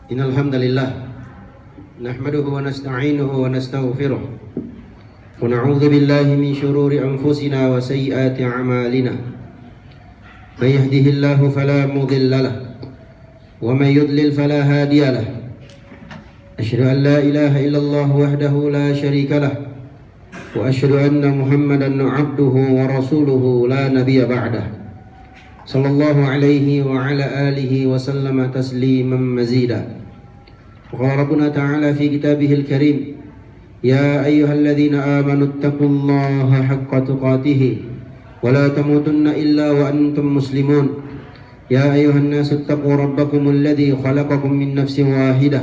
Innal hamdalillah nahmaduhu wa nasta'inuhu wa nastaghfiruh wa na'udzu billahi min shururi anfusina wa sayyiati a'malina. May yahdihillahu fala mudilla lahu wa may yudlil fala hadiya lahu. Asyhadu an la ilaha illallah wahdahu la syarika lahu wa asyhadu anna Muhammadan 'abduhu wa rasuluhu la nabiyya ba'dahu. Sallallahu alaihi wa ala alihi wa sallama tasliman mazida. Qala Rabbuna ta'ala fi kitabihil karim, ya ayyuhalladzina amanu ittaqullaha haqqa tuqatih wa la tamutunna illa wa antum muslimun. Ya ayyuhan nasu ittaqu rabbakumul ladzi khalaqakum min nafsin wahidah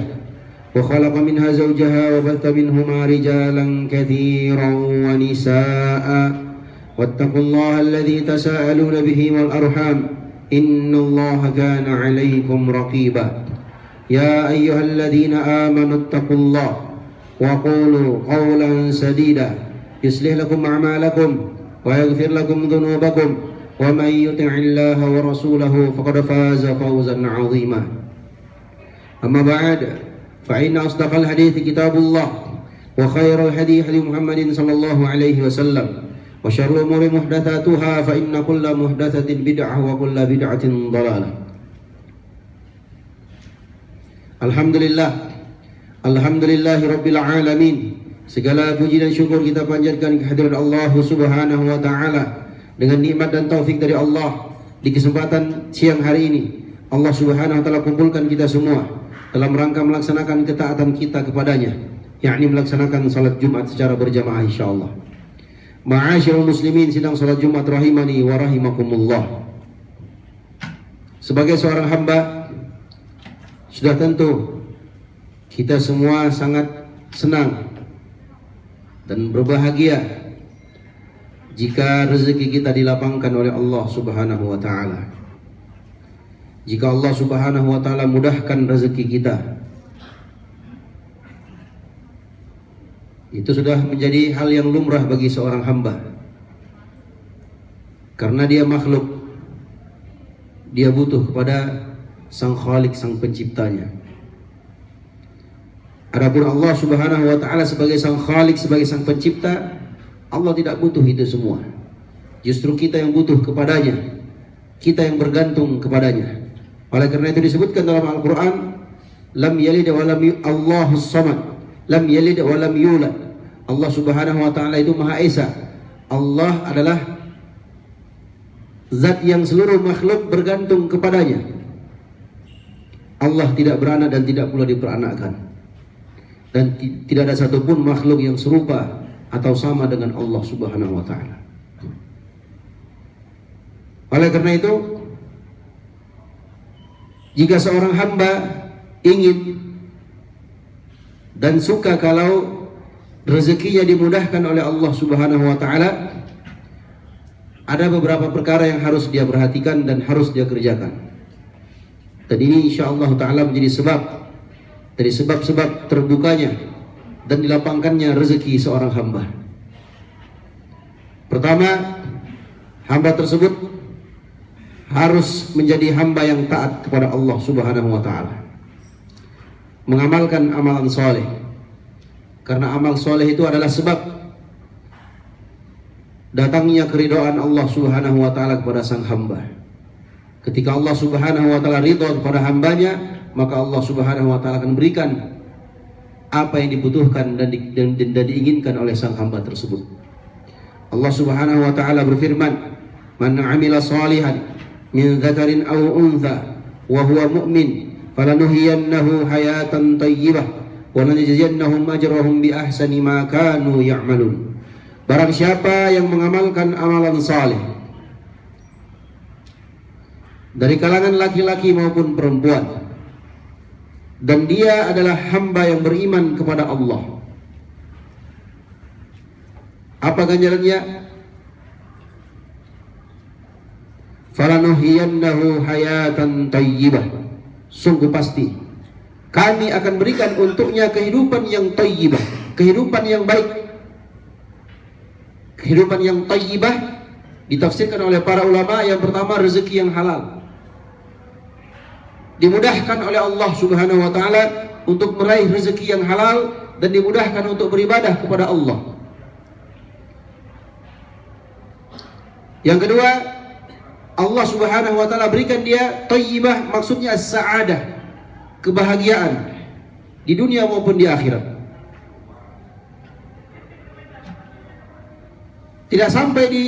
wa khalaqa minha zawjaha wa batha minhuma rijalan katsiran wa nisaa'a. Wattaqullaha alladzi tasaaluna bihi wal arham, innallaha kana 'alaikum raqiba. Ya ayyuhalladzina amanu ittaqullaha wa qulu qawlan sadida yuslih lakum a'malakum wa yaghfir lakum dhunubakum wa man yuti'illaha wa rasulahu faqad faza fawzan 'azima. Amma ba'd, fa inna asdaqal hadithi kitabullah wa khairal hadi hadi Muhammadin sallallahu alaihi wasallam wa syarrul umuri muhdatsatuha fa inna kulla muhdatsatin bid'ah wa kulla bid'atin dhalalah. Alhamdulillahi rabbil alamin. Segala puji dan syukur kita panjatkan kehadirat Allah Subhanahu wa taala. Dengan nikmat dan taufik dari Allah, di kesempatan siang hari ini Allah Subhanahu wa taala kumpulkan kita semua dalam rangka melaksanakan ketaatan kita kepadanya, yakni melaksanakan salat Jumat secara berjamaah insyaallah. Ma'asyiral muslimin, sidang salat Jumat rahimani wa rahimakumullah. Sebagai seorang hamba, sudah tentu kita semua sangat senang dan berbahagia jika rezeki kita dilapangkan oleh Allah Subhanahu wa taala. Jika Allah Subhanahu wa taala mudahkan rezeki kita, itu sudah menjadi hal yang lumrah bagi seorang hamba. Karena dia makhluk, dia butuh kepada Sang Khalik, Sang Penciptanya. Adapun Allah Subhanahu wa taala sebagai Sang Khalik, sebagai Sang Pencipta, Allah tidak butuh itu semua. Justru kita yang butuh kepadanya, kita yang bergantung kepadanya. Oleh karena itu disebutkan dalam Al-Quran, lam yalid wa lam Allahus samad, lam yalid wa lam yulad. Allah Subhanahu wa taala itu Maha Esa. Allah adalah zat yang seluruh makhluk bergantung kepadanya. Allah tidak beranak dan tidak pula diperanakkan. Dan tidak ada satupun makhluk yang serupa atau sama dengan Allah Subhanahu wa taala. Oleh karena itu, jika seorang hamba ingin dan suka kalau rezekinya dimudahkan oleh Allah Subhanahu wa taala, ada beberapa perkara yang harus dia perhatikan dan harus dia kerjakan. Dan ini insyaallah ta'ala menjadi sebab dari sebab-sebab terbukanya dan dilapangkannya rezeki seorang hamba. Pertama, hamba tersebut harus menjadi hamba yang taat kepada Allah Subhanahu wa ta'ala, mengamalkan amalan soleh. Karena amal soleh itu adalah sebab datangnya keridhaan Allah Subhanahu wa ta'ala kepada sang hamba. Ketika Allah Subhanahu wa ta'ala ridha kepada hambanya, maka Allah Subhanahu wa ta'ala akan berikan apa yang dibutuhkan dan diinginkan oleh sang hamba tersebut. Allah Subhanahu wa ta'ala berfirman, man 'amila shalihan min dzakarin aw untha wa huwa mu'min falanuhyiyannahu hayatan thayyibah wa lanajziyannahum ajrahum bi ahsani ma kanu ya'malun. Barang siapa yang mengamalkan amalan saleh dari kalangan laki-laki maupun perempuan, dan dia adalah hamba yang beriman kepada Allah, apa ganjarannya? Falanuhyiyannahu hayatan thayyibah. Sungguh pasti kami akan berikan untuknya kehidupan yang thayyibah, kehidupan yang baik. Kehidupan yang thayyibah ditafsirkan oleh para ulama, yang pertama rezeki yang halal. dimudahkan oleh Allah Subhanahu wa taala untuk meraih rezeki yang halal dan dimudahkan untuk beribadah kepada Allah. Yang kedua, Allah Subhanahu wa taala berikan dia thayyibah, maksudnya sa'adah, kebahagiaan di dunia maupun di akhirat. Tidak sampai di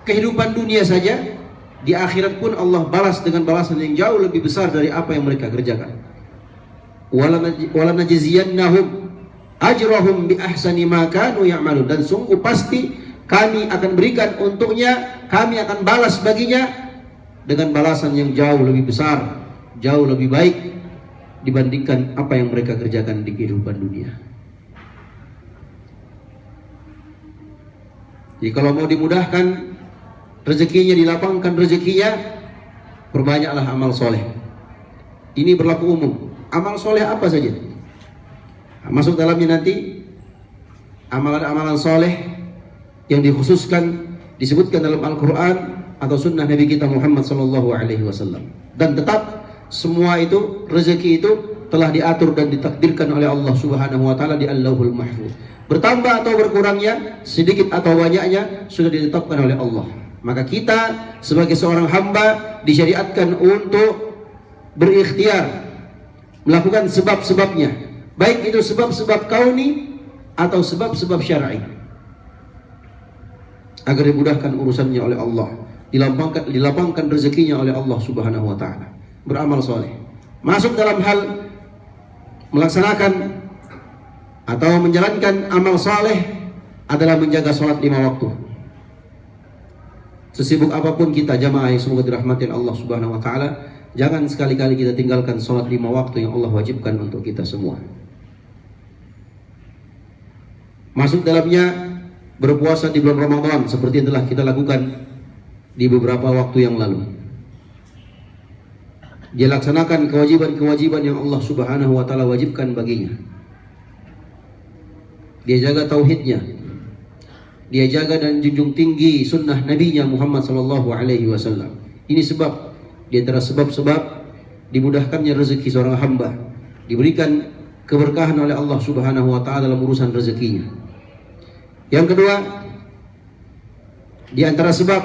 kehidupan dunia saja, di akhirat pun Allah balas dengan balasan yang jauh lebih besar dari apa yang mereka kerjakan. Wala najziyannahum ajrahum bi ahsani ma kanu ya'malun, dan sungguh pasti kami akan berikan untuknya, kami akan balas baginya dengan balasan yang jauh lebih besar, jauh lebih baik dibandingkan apa yang mereka kerjakan di kehidupan dunia. Jadi kalau mau dimudahkan rezekinya, dilapangkan rezekinya, perbanyaklah amal soleh. Ini berlaku umum. Amal soleh apa saja? Masuk dalamnya nanti amalan-amalan soleh yang dikhususkan, disebutkan dalam Al-Quran atau sunnah Nabi kita Muhammad SAW. Dan tetap semua itu, rezeki itu telah diatur dan ditakdirkan oleh Allah Subhanahu wa taala di Allahul Mahfuz. Bertambah atau berkurangnya, sedikit atau banyaknya, sudah ditetapkan oleh Allah. Maka kita sebagai seorang hamba disyariatkan untuk berikhtiar, melakukan sebab-sebabnya, baik itu sebab-sebab kauni atau sebab-sebab syar'i, agar dimudahkan urusannya oleh Allah, dilapangkan rezekinya oleh Allah Subhanahu wa taala. Beramal soleh masuk dalam hal melaksanakan atau menjalankan amal saleh adalah menjaga sholat 5 waktu. Sesibuk apapun kita jamaah yang semoga dirahmati Allah Subhanahu wa taala, jangan sekali-kali kita tinggalkan sholat 5 waktu yang Allah wajibkan untuk kita semua. Masuk dalamnya berpuasa di bulan Ramadan seperti yang telah kita lakukan di beberapa waktu yang lalu. Dia laksanakan kewajiban-kewajiban yang Allah Subhanahu wa taala wajibkan baginya. Dia jaga tauhidnya, dia jaga dan junjung tinggi sunnah Nabi-Nya Muhammad sallallahu alaihi wasallam. Ini sebab di antara sebab-sebab dimudahkannya rezeki seorang hamba, diberikan keberkahan oleh Allah Subhanahu wa taala dalam urusan rezekinya. Yang kedua, di antara sebab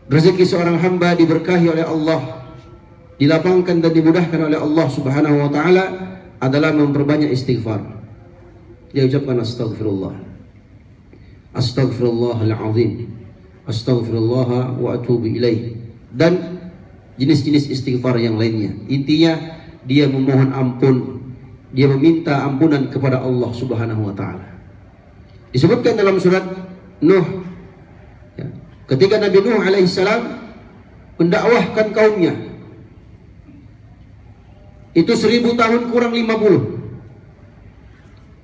rezeki seorang hamba diberkahi oleh Allah, dilapangkan dan dimudahkan oleh Allah Subhanahu wa taala adalah memperbanyak istighfar. Dia ucapkan astaghfirullah, astaghfirullahal azim, astaghfirullah wa atubu ilaih, dan jenis-jenis istighfar yang lainnya. Intinya dia memohon ampun, dia meminta ampunan kepada Allah Subhanahu wa taala. Disebutkan dalam surat Nuh, ya, ketika Nabi Nuh alaihissalam mendakwahkan kaumnya, itu 1000 tahun kurang 50.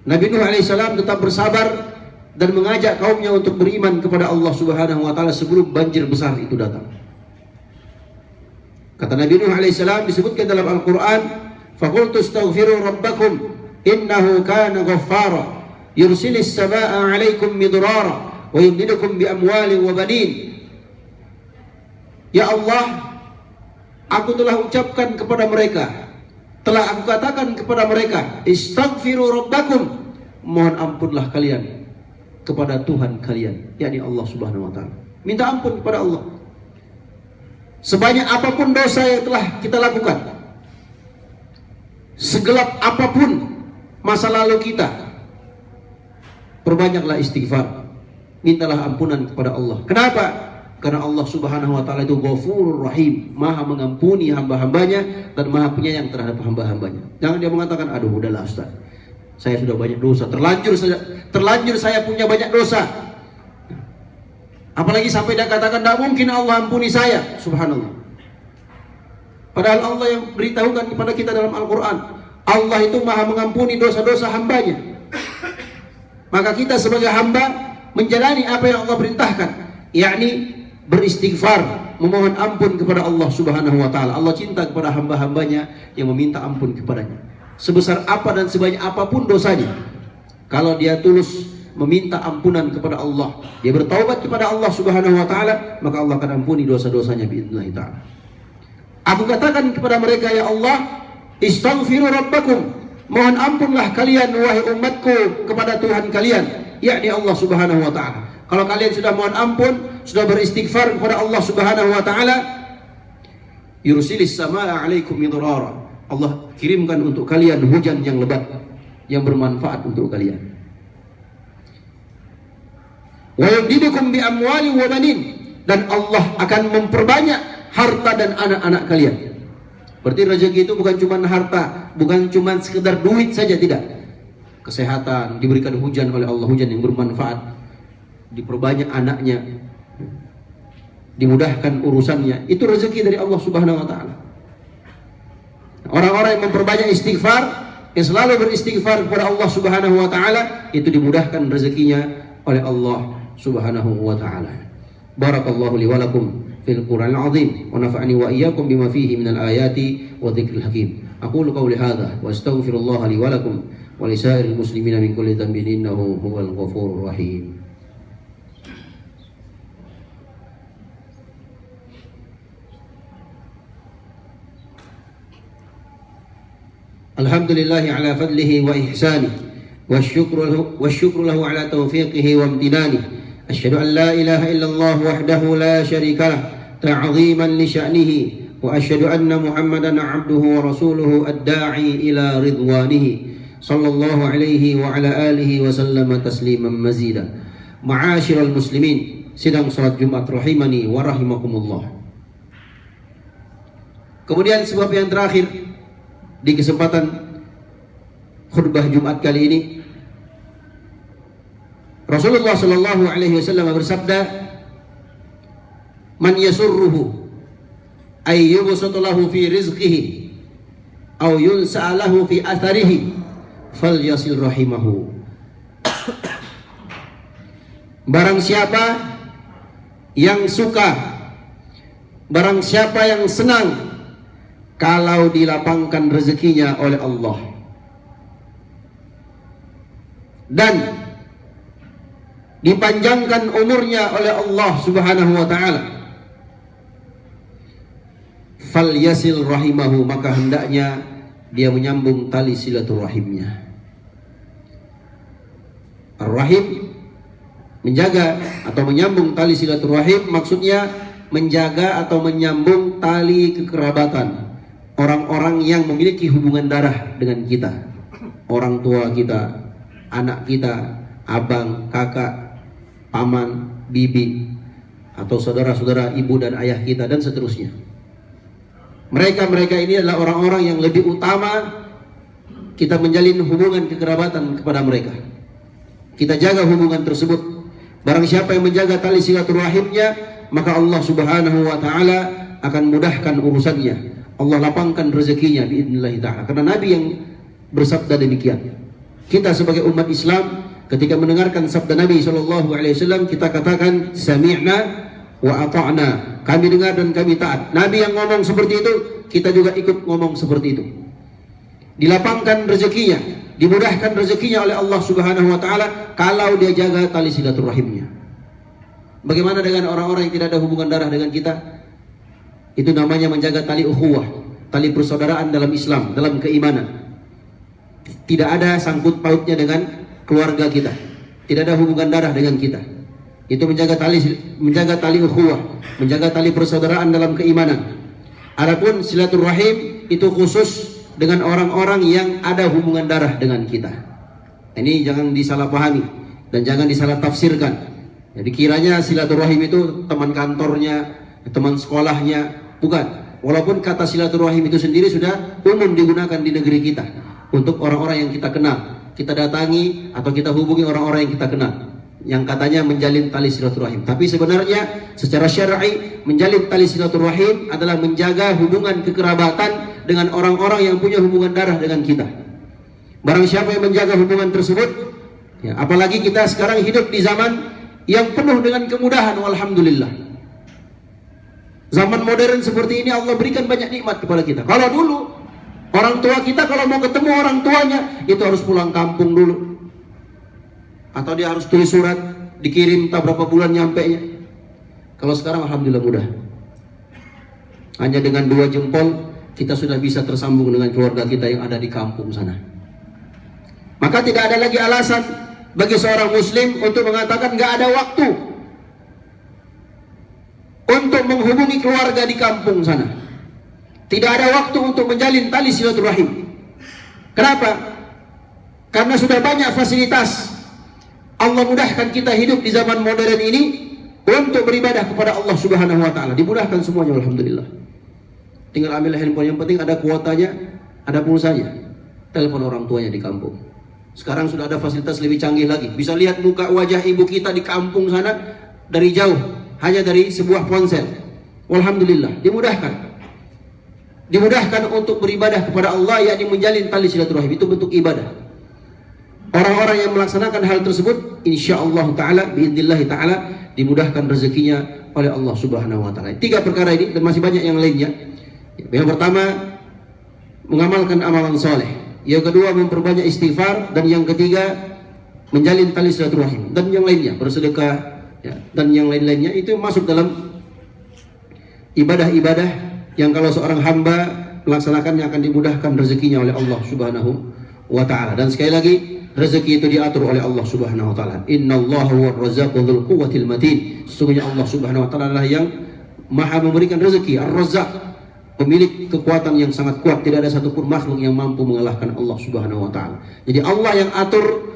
Nabi Nuh alaihissalam tetap bersabar dan mengajak kaumnya untuk beriman kepada Allah Subhanahu wa taala sebelum banjir besar itu datang. Kata Nabi Nuh alaihissalam disebutkan dalam Al-Qur'an, "Faqultu astaghfiru rabbakum innahu kana ghaffara yursilis samaa'a 'alaikum midrara wa yumdidukum bi amwalin wa banin." Ya Allah, aku telah ucapkan kepada mereka, telah aku katakan kepada mereka, istaghfiru rabbakum, mohon ampunlah kalian kepada Tuhan kalian, yakni Allah Subhanahu wa taala. Minta ampun kepada Allah. Sebanyak apapun dosa yang telah kita lakukan, segelap apapun masa lalu kita, perbanyaklah istighfar, mintalah ampunan kepada Allah. Kenapa? Karena Allah Subhanahu wa taala itu Ghafurur Rahim, Maha mengampuni hamba-hambanya dan Maha penyayang terhadap hamba-hambanya. Jangan dia mengatakan, aduh udahlah Ustaz, saya sudah banyak dosa, terlanjur saya punya banyak dosa. Apalagi sampai dia katakan, tidak mungkin Allah ampuni saya. Subhanallah. Padahal Allah yang beritahukan kepada kita dalam Al-Quran, Allah itu Maha mengampuni dosa-dosa hambanya. Maka kita sebagai hamba menjalani apa yang Allah perintahkan, yakni beristighfar, memohon ampun kepada Allah Subhanahu wa taala. Allah cinta kepada hamba-hambanya yang meminta ampun kepadanya. Sebesar apa dan sebanyak apapun dosanya, kalau dia tulus meminta ampunan kepada Allah, dia bertaubat kepada Allah Subhanahu wa taala, maka Allah akan ampuni dosa-dosanya biidznillah taala. Aku katakan kepada mereka, ya Allah, istaghfiru rabbakum, mohon ampunlah kalian wahai umatku kepada Tuhan kalian, yakni Allah Subhanahu wa taala. Kalau kalian sudah mohon ampun, sudah beristighfar kepada Allah Subhanahu wa taala, yursilis samaa 'alaikum midrara, Allah kirimkan untuk kalian hujan yang lebat yang bermanfaat untuk kalian. Wa yumdidukum bi amwali wa banin, dan Allah akan memperbanyak harta dan anak-anak kalian. Berarti rezeki itu bukan cuma harta, bukan cuma sekedar duit saja, tidak. Kesehatan, diberikan hujan oleh Allah, hujan yang bermanfaat, diperbanyak anaknya, dimudahkan urusannya, itu rezeki dari Allah Subhanahu wa taala. Orang-orang yang memperbanyak istighfar, yang selalu beristighfar kepada Allah Subhanahu wa taala, itu dimudahkan rezekinya oleh Allah Subhanahu wa taala. Barakallahu li wa lakum fil Qur'anil azim wa nafa'ani wa iyyakum bima fihi minal ayati wa dzikril hakim. Aqulu qawli hadza wa astaghfirullaha li wa lakum wa li sa'iril muslimina min kulli dhanbin innahu huwal ghafurur rahim. Alhamdulillahi ala fadlihi wa ihsanihi wasyukru lahu ala taufiqihi wa imtinanihi. Asyhadu an la ilaha illallah wahdahu la syarika lah ta'ziman li sya'nihi wa asyhadu anna Muhammadan 'abduhu wa rasuluhu ad-da'i ila ridwanihi sallallahu alaihi wa ala alihi wa sallama tasliman mazida. Ma'asyiral muslimin, sidang salat Jumat rahimani wa rahimakumullah. Kemudian sebab yang terakhir di kesempatan khutbah Jumat kali ini, Rasulullah sallallahu alaihi wasallam bersabda, "Man yasurruhu ay yubsatu lahu fi rizqihi aw yunsa lahu fi atharihi falyasil rahimahu." Barang siapa yang suka, barang siapa yang senang kalau dilapangkan rezekinya oleh Allah, dan dipanjangkan umurnya oleh Allah Subhanahu wa taala, falyasil rahimahu, maka hendaknya dia menyambung tali silaturahimnya. Ar-Rahim, menjaga atau menyambung tali silaturahim, maksudnya menjaga atau menyambung tali kekerabatan orang-orang yang memiliki hubungan darah dengan kita, orang tua kita, anak kita, abang, kakak, paman, bibi, atau saudara-saudara ibu dan ayah kita, dan seterusnya. Mereka ini adalah orang-orang yang lebih utama kita menjalin hubungan kekerabatan kepada mereka. Kita jaga hubungan tersebut. Barang siapa yang menjaga tali silaturahimnya, maka Allah Subhanahu wa taala akan mudahkan urusannya. Allah lapangkan rezekinya biidznillah taala. Karena Nabi yang bersabda demikian. Kita sebagai umat Islam, ketika mendengarkan sabda Nabi SAW, kita katakan sami'na wa ata'na, kami dengar dan kami taat. Nabi yang ngomong seperti itu, kita juga ikut ngomong seperti itu. Dilapangkan rezekinya, dimudahkan rezekinya oleh Allah Subhanahu wa taala kalau dia jaga tali silaturahimnya. Bagaimana dengan orang-orang yang tidak ada hubungan darah dengan kita? Itu namanya menjaga tali ukhuwah, tali persaudaraan dalam Islam, dalam keimanan. Tidak ada sangkut pautnya dengan keluarga kita, tidak ada hubungan darah dengan kita. Itu menjaga tali ukhuwah, menjaga tali persaudaraan dalam keimanan. Adapun silaturahim itu khusus dengan orang-orang yang ada hubungan darah dengan kita. Ini jangan disalahpahami dan jangan disalah tafsirkan. Jadi kiranya silaturahim itu teman kantornya, teman sekolahnya, bukan. Walaupun kata silaturahim itu sendiri sudah umum digunakan di negeri kita untuk orang-orang yang kita kenal, kita datangi atau kita hubungi orang-orang yang kita kenal, yang katanya menjalin tali silaturahim. Tapi sebenarnya secara syar'i menjalin tali silaturahim adalah menjaga hubungan kekerabatan dengan orang-orang yang punya hubungan darah dengan kita. Barang siapa yang menjaga hubungan tersebut, ya, apalagi kita sekarang hidup di zaman yang penuh dengan kemudahan, walhamdulillah. Zaman modern seperti ini Allah berikan banyak nikmat kepada kita. Kalau dulu orang tua kita kalau mau ketemu orang tuanya itu harus pulang kampung dulu, atau dia harus tulis surat, dikirim tak berapa bulan nyampe nya. Kalau sekarang alhamdulillah mudah. Hanya dengan 2 jempol kita sudah bisa tersambung dengan keluarga kita yang ada di kampung sana. Maka tidak ada lagi alasan bagi seorang muslim untuk mengatakan nggak ada waktu untuk menghubungi keluarga di kampung sana. Tidak ada waktu untuk menjalin tali silaturahim. Kenapa? Karena sudah banyak fasilitas. Allah mudahkan kita hidup di zaman modern ini untuk beribadah kepada Allah Subhanahu wa taala. Dimudahkan semuanya, alhamdulillah. Tinggal ambil handphone, yang penting ada kuotanya, ada pulsanya. Telepon orang tuanya di kampung. Sekarang sudah ada fasilitas lebih canggih lagi. Bisa lihat muka wajah ibu kita di kampung sana dari jauh, hanya dari sebuah ponsel. Alhamdulillah, dimudahkan. Dimudahkan untuk beribadah kepada Allah, yakni menjalin tali silaturahim. Itu bentuk ibadah. Orang-orang yang melaksanakan hal tersebut, insyaallah taala, biidznillah taala, dimudahkan rezekinya oleh Allah Subhanahu wa taala. 3 perkara ini dan masih banyak yang lainnya. Yang pertama, mengamalkan amalan soleh. Yang kedua, memperbanyak istighfar. Dan yang ketiga, menjalin tali silaturahim. Dan yang lainnya, bersedekah, ya, dan yang lain-lainnya. Itu masuk dalam ibadah-ibadah yang kalau seorang hamba melaksanakannya akan dimudahkan rezekinya oleh Allah Subhanahu wa ta'ala. Dan sekali lagi, rezeki itu diatur oleh Allah Subhanahu wa ta'ala. Innallaha huwar razzaqu dzul quwwatil matin. Sesungguhnya Allah Subhanahu wa ta'ala adalah yang maha memberikan rezeki, Ar-Razzaq, pemilik kekuatan yang sangat kuat. Tidak ada satupun makhluk yang mampu mengalahkan Allah Subhanahu wa ta'ala. Jadi Allah yang atur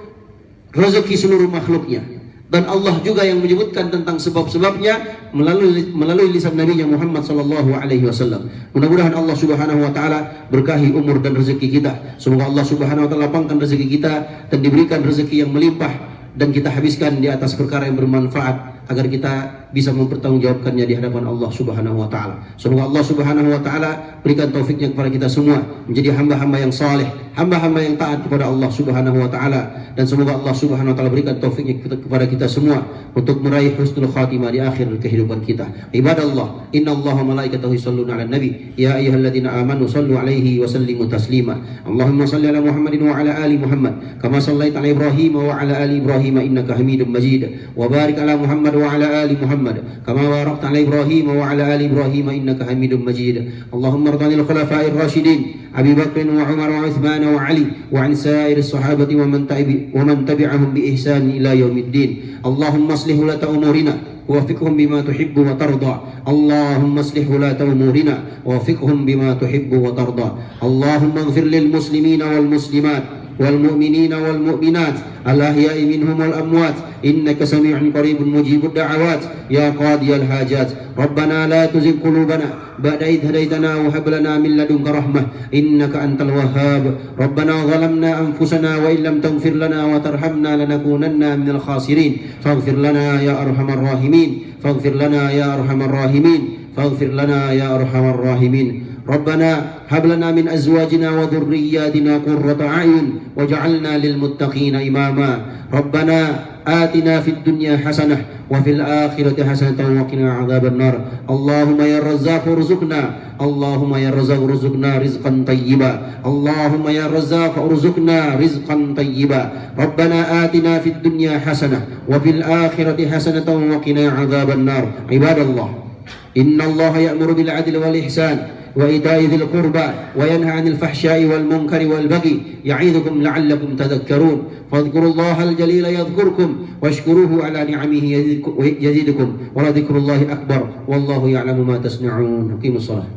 rezeki seluruh makhluknya. Dan Allah juga yang menyebutkan tentang sebab-sebabnya melalui lisan Nabi Muhammad sallallahu alaihi wasallam. Mudah-mudahan Allah Subhanahu wa taala berkahi umur dan rezeki kita. Semoga Allah Subhanahu wa taala lapangkan rezeki kita dan diberikan rezeki yang melimpah dan kita habiskan di atas perkara yang bermanfaat agar kita bisa mempertanggungjawabkannya di hadapan Allah Subhanahu wa taala. Semoga Allah Subhanahu wa taala berikan taufiknya kepada kita semua menjadi hamba-hamba yang saleh, hamba-hamba yang taat kepada Allah Subhanahu wa taala, dan semoga Allah Subhanahu wa taala berikan taufiknya kepada kita semua untuk meraih husnul khatimah di akhir kehidupan kita. Ibadallah, innallaha malaikatahu yusholluna 'alan nabi, ya ayyuhalladzina amanu shallu 'alaihi wa sallimu taslima. Allahumma shalli 'ala Muhammadin wa 'ala ali Muhammad kama shallaita 'ala Ibrahim wa 'ala ali Ibrahim innaka Hamidum Majid. Wa barik 'ala Muhammad وعلى آل محمد كما باركت على إبراهيم وعلى آل إبراهيم إنك حميد مجيد. اللهم ارض عن الخلفاء الراشدين أبي بكر وعمر وعثمان وعلي وعن سائر الصحابة ومن تبعهم بإحسان إلى يوم الدين. اللهم اصلح ولاة أمورنا ووفقهم بما تحب وترضى. اللهم اصلح ولاة أمورنا ووفقهم بما تحب وترضى. اللهم اغفر للمسلمين والمسلمات والمؤمنين والمؤمنات الأحياء منهم والأموات إنك سميع قريب مجيب الدعوات يا قاضي الحاجات. ربنا لا تزغ قلوبنا بعد إذ هديتنا وهب لنا من لدنك رحمة إنك أنت الوهاب. ربنا ظلمنا أنفسنا وإن لم تغفر لنا وترحمنا لنكونن من الخاسرين فاغفر لنا يا أرحم الراحمين فاغفر لنا يا أرحم الراحمين فاغفر لنا يا أرحم الراحمين. ربنا هب لنا من أزواجنا وذرياتنا قرة أعين واجعلنا للمتقين إماما. ربنا آتنا في الدنيا حسنة وفي الآخرة حسنة وقنا عذاب النار. اللهم يا رزاق ارزقنا اللهم يا رزاق ارزقنا رزقا طيبا. اللهم يا رزاق ارزقنا رزقا طيبا. ربنا آتنا في الدنيا حسنة وفي الآخرة حسنة وقنا عذاب النار. عباد الله، إن الله يأمر بالعدل والإحسان وإيتاء ذي القربى وينهى عن الفحشاء والمنكر والبغي يعظكم لعلكم تذكرون. فاذكروا الله الجليل يذكركم واشكروه على نعمه يزدكم ولذكر الله أكبر والله يعلم ما تصنعون. أقيموا الصلاة.